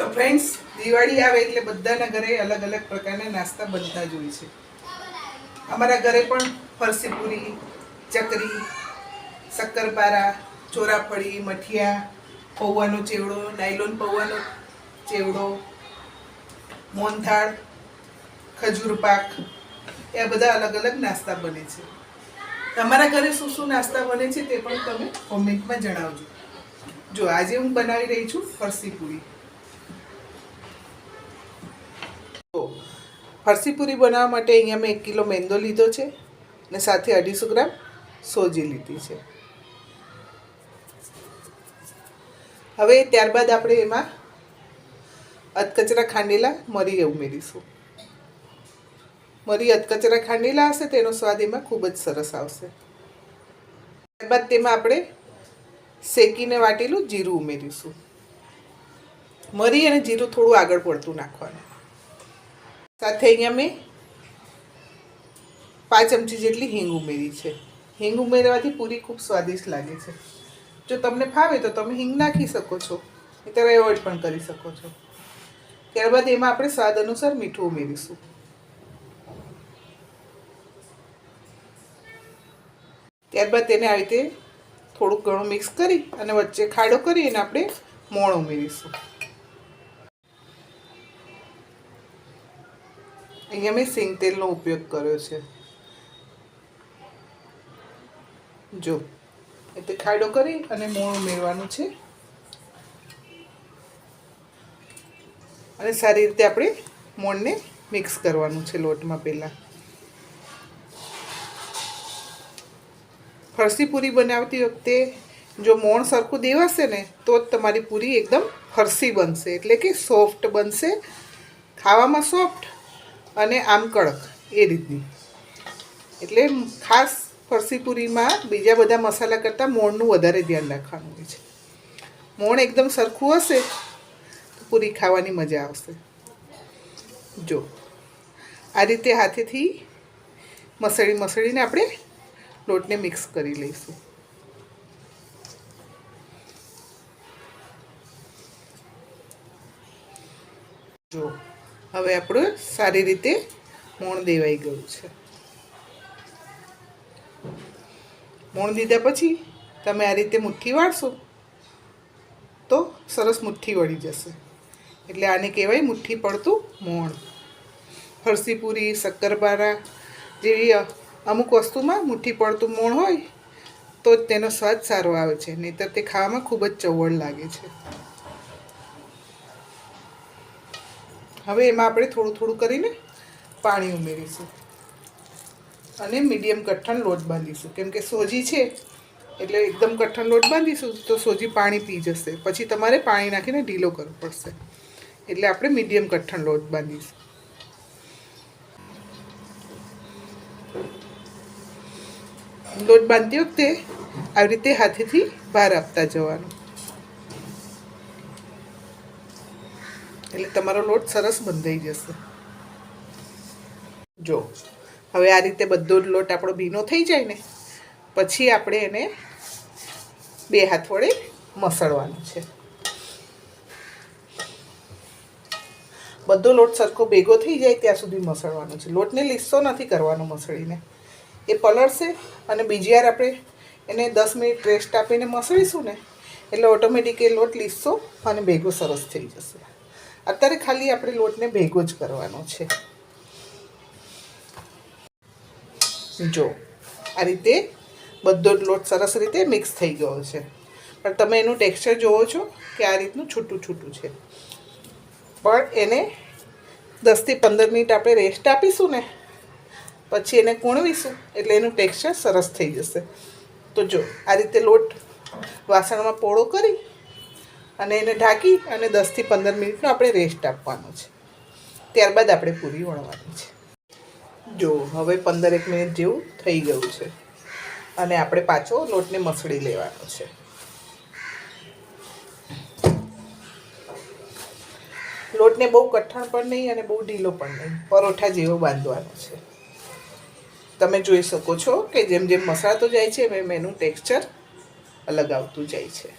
તો ફ્રેન્ડ્સ, દિવાળી આવે એટલે બધાના ઘરે અલગ અલગ પ્રકારના નાસ્તા બનતા જ હોય છે. અમારા ઘરે પણ ફરસી પૂરી, ચકરી, શક્કરપારા, ચોરાફળી, મઠિયા, પૌવાનો ચેવડો, નાયલોન પૌવાનો ચેવડો, મોહનથાળ, ખજૂર પાક, એ બધા અલગ અલગ નાસ્તા બને છે. તમારા ઘરે શું શું નાસ્તા બને છે તે પણ તમે કોમેન્ટમાં જણાવજો. જો આજે હું બનાવી રહી છું ફરસી પૂરી. ફરસી પૂરી બનાવવા માટે અહીંયા મેં 1 કિલો મેંદો લીધો છે અને સાથે 250 ગ્રામ સોજી લીધી છે. હવે ત્યારબાદ આપણે એમાં અધકચરા ખાંડેલા મરી ઉમેરીશું. મરી અધકચરા ખાંડેલા હશે તેનો સ્વાદ એમાં ખૂબ જ સરસ આવશે. ત્યારબાદ તેમાં આપણે શેકીને વાટેલું જીરું ઉમેરીશું. મરી અને જીરું થોડું આગળ પડતું નાખવાનું. સાથે અહીંયા મેં 5 ચમચી જેટલી હિંગ ઉમેરી છે. હિંગ ઉમેરવાથી પૂરી ખૂબ સ્વાદિષ્ટ લાગે છે. જો તમને ફાવે તો તમે હિંગ નાખી શકો છો, નહીંતર એવોઇડ પણ કરી શકો છો. ત્યારબાદ એમાં આપણે સ્વાદ અનુસાર મીઠું ઉમેરીશું. ત્યારબાદ તેને આવી રીતે થોડુંક ઘણું મિક્સ કરી અને વચ્ચે ખાડો કરી અને આપણે મોણ ઉમેરીશું. અહીંયા મેં સિંગ તેલનો ઉપયોગ કર્યો છે. જો એટલે ખાડો કરી અને મોણ ઉમેરવાનું છે અને સારી રીતે આપણે મોણને મિક્સ કરવાનું છે લોટમાં. પહેલાં ફરસી પૂરી બનાવતી વખતે જો મોણ સરખું દેવાશે ને તો જ તમારી પૂરી એકદમ ફરસી બનશે, એટલે કે સોફ્ટ બનશે, ખાવામાં સોફ્ટ અને આમ કડક એ રીતની. એટલે ખાસ ફરસી પૂરીમાં બીજા બધા મસાલા કરતાં મોણનું વધારે ધ્યાન રાખવાનું હોય છે. મોણ એકદમ સરખું હશે તો પૂરી ખાવાની મજા આવશે. જો આ રીતે હાથેથી મસળીને આપણે લોટને મિક્સ કરી લઈશું. જો હવે આપણું સારી રીતે મોણ દેવાઈ ગયું છે. મોણ દીધા પછી તમે આ રીતે મુઠ્ઠી વાળશો તો સરસ મુઠ્ઠી વળી જશે. એટલે આને કહેવાય મુઠ્ઠી પડતું મોણ. ફરસી પૂરી, શક્કરપારા જેવી અમુક વસ્તુમાં મુઠ્ઠી પડતું મોણ હોય તો જ તેનો સ્વાદ સારો આવે છે, નહીંતર તે ખાવામાં ખૂબ જ ચવડ લાગે છે. હવે એમાં આપણે થોડું થોડું કરીને પાણી ઉમેરીશું અને મીડિયમ કઠણ લોટ બાંધીશું. કેમ કે સોજી છે એટલે એકદમ કઠણ લોટ બાંધીશું તો સોજી પાણી પી જશે, પછી તમારે પાણી નાખીને ઢીલો કરવો પડશે. એટલે આપણે મીડિયમ કઠણ લોટ બાંધીશું. લોટ બાંધતી વખતે આવી રીતે હાથેથી ભાર આપતા જવાનું, એટલે તમારો લોટ સરસ બંધાઈ જશે. જો હવે આ રીતે બધો જ લોટ આપણો ભીનો થઈ જાય ને પછી આપણે એને 2 હાથ વડે મસળવાનું છે. બધો લોટ સરખો ભેગો થઈ જાય ત્યાં સુધી મસળવાનો છે. લોટને લીસો નથી કરવાનો મસળીને, એ પલળશે અને બીજી વાર આપણે એને 10 મિનિટ રેસ્ટ આપીને મસળીશું ને એટલે ઓટોમેટિક એ લોટ લીસો અને ભેગો સરસ થઈ જશે. અત્યારે ખાલી આપણે લોટને ભેગો જ કરવાનો છે. જો આ રીતે બધો જ લોટ સરસ રીતે મિક્સ થઈ ગયો છે, પણ તમે એનું ટેક્સચર જોવો છો કે આ રીતનું છૂટું છૂટું છે. પણ એને 10 થી 15 મિનિટ આપણે રેસ્ટ આપીશું ને પછી એને કૂણવીશું એટલે એનું ટેક્સચર સરસ થઈ જશે. તો જો આ રીતે લોટ વાસણમાં પોળો કરી અને એને ઢાંકી અને 10 થી 15 મિનિટનો આપણે રેસ્ટ આપવાનો છે. ત્યારબાદ આપણે પૂરી વણવાની છે. જો હવે 15 મિનિટ જેવું થઈ ગયું છે અને આપણે પાછો લોટને મસળી લેવાનો છે. લોટને બહુ કઠણ પણ નહીં અને બહુ ઢીલો પણ નહીં, પરોઠા જેવો બાંધવાનો છે. તમે જોઈ શકો છો કે જેમ જેમ મસળાતો જાય છે એમ એનું ટેક્સચર અલગ આવતું જાય છે.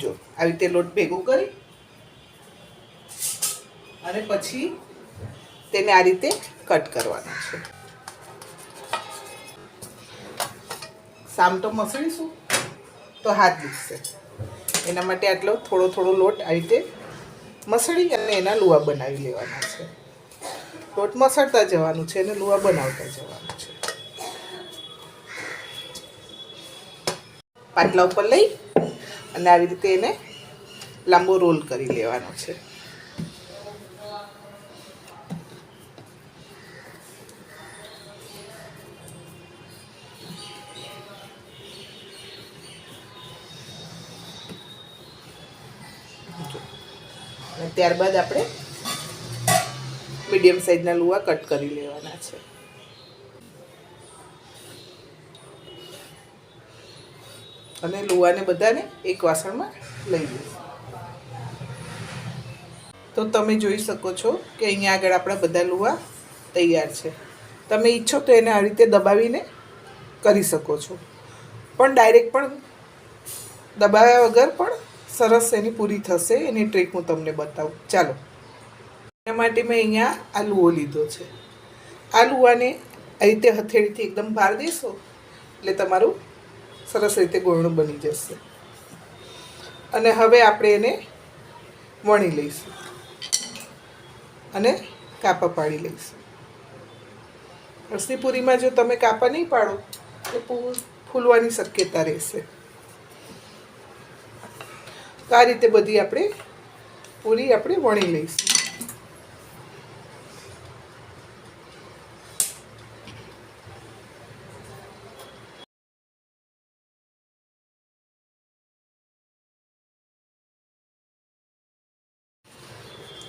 જો આવી રીતે લોટ ભેગો કરી અને પછી તેને આ રીતે કટ કરવાનો છે. સામટો મસળીશું તો હાથ દુખશે, એના માટે આટલો થોડો થોડો લોટ આવી રીતે મસળી અને એના લુવા બનાવી લેવાના છે. લોટ મસળતા જવાનું છે અને લુવા બનાવતા જવાનું છે. પાટલા ઉપર લઈ અને આવી રીતે એને લાંબો રોલ કરી લેવાનો છે. અને ત્યારબાદ આપણે મીડિયમ સાઈઝના લુવા કટ કરી લેવાના છે. અને લુવાને બધાને એક વાસણમાં લઈ લઈશું. તો તમે જોઈ શકો છો કે અહીંયા આગળ આપણા બધા લુવા તૈયાર છે. તમે ઈચ્છો તો એને આ રીતે દબાવીને કરી શકો છો, પણ ડાયરેક્ટ પણ દબાવ્યા વગર પણ સરસ એની પૂરી થશે. એની ટ્રીક હું તમને બતાવું. ચાલો, એના માટે મેં અહીંયા આ લુઓ લીધો છે. આ લુવાને આ રીતે હથેળીથી એકદમ બહાર દેશો એટલે તમારું સરસ રીતે ગોળણું બની જશે. અને હવે આપણે એને વણી લઈશું અને કાપા પાડી લઈશું. રસની પૂરીમાં જો તમે કાપા નહીં પાડો તો ફૂલવાની શક્યતા રહેશે. તો આ રીતે બધી આપણે પૂરી આપણે વણી લઈશું.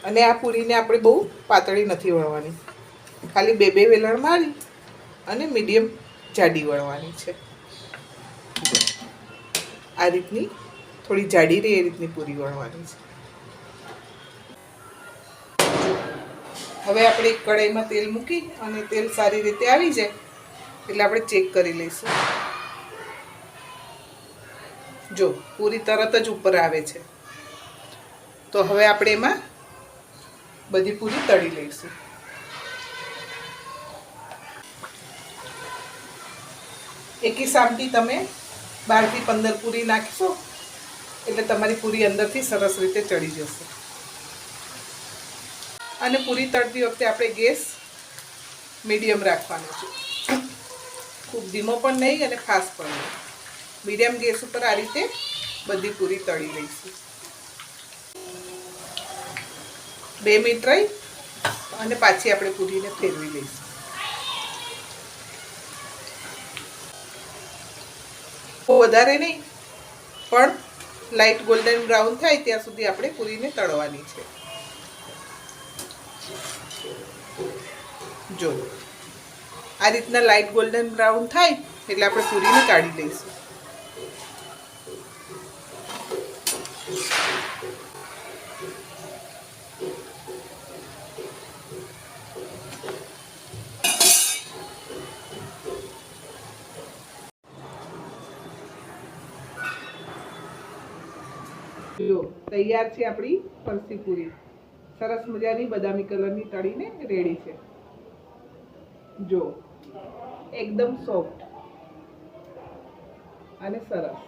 અને આ પૂરીને આપણે બહુ પાતળી નથી વણવાની, ખાલી બે બે વેલણ મારી અને મીડિયમ જાડી વણવાની છે. આ રીતની થોડી જાડી રહે એ રીતની પૂરી વણવાની છે. હવે આપણે એક કઢાઈમાં તેલ મૂકી અને તેલ સારી રીતે આવી જાય એટલે આપણે ચેક કરી લઈશું. જો પૂરી તરત જ ઉપર આવે છે તો હવે આપણે એમાં બધી પૂરી તળી લઈશું. એકી સામટી તમે 12 થી 15 પૂરી નાખશો એટલે તમારી પૂરી અંદરથી સરસ રીતે ચડી જશે. અને પૂરી તળતી વખતે આપણે ગેસ મીડિયમ રાખવાનો છે, ખૂબ ધીમો પણ નહીં અને ફાસ્ટ પણ નહીં. મીડિયમ ગેસ ઉપર આ રીતે બધી પૂરી તળી લઈશું. 2 મિનિટ રહી અને પાછી આપણે પૂરીને ફેરવી લઈશું. વધારે નહીં પણ લાઇટ ગોલ્ડન બ્રાઉન થાય ત્યાં સુધી આપણે પૂરીને તળવાની છે. જો આ રીતના લાઇટ ગોલ્ડન બ્રાઉન થાય એટલે આપણે પૂરીને કાઢી લઈશું. જો તૈયાર છે આપણી ફરસી પૂરી. સરસ મજાની બદામી કલરની તળીને રેડી છે. જો એકદમ સોફ્ટ અને સરસ.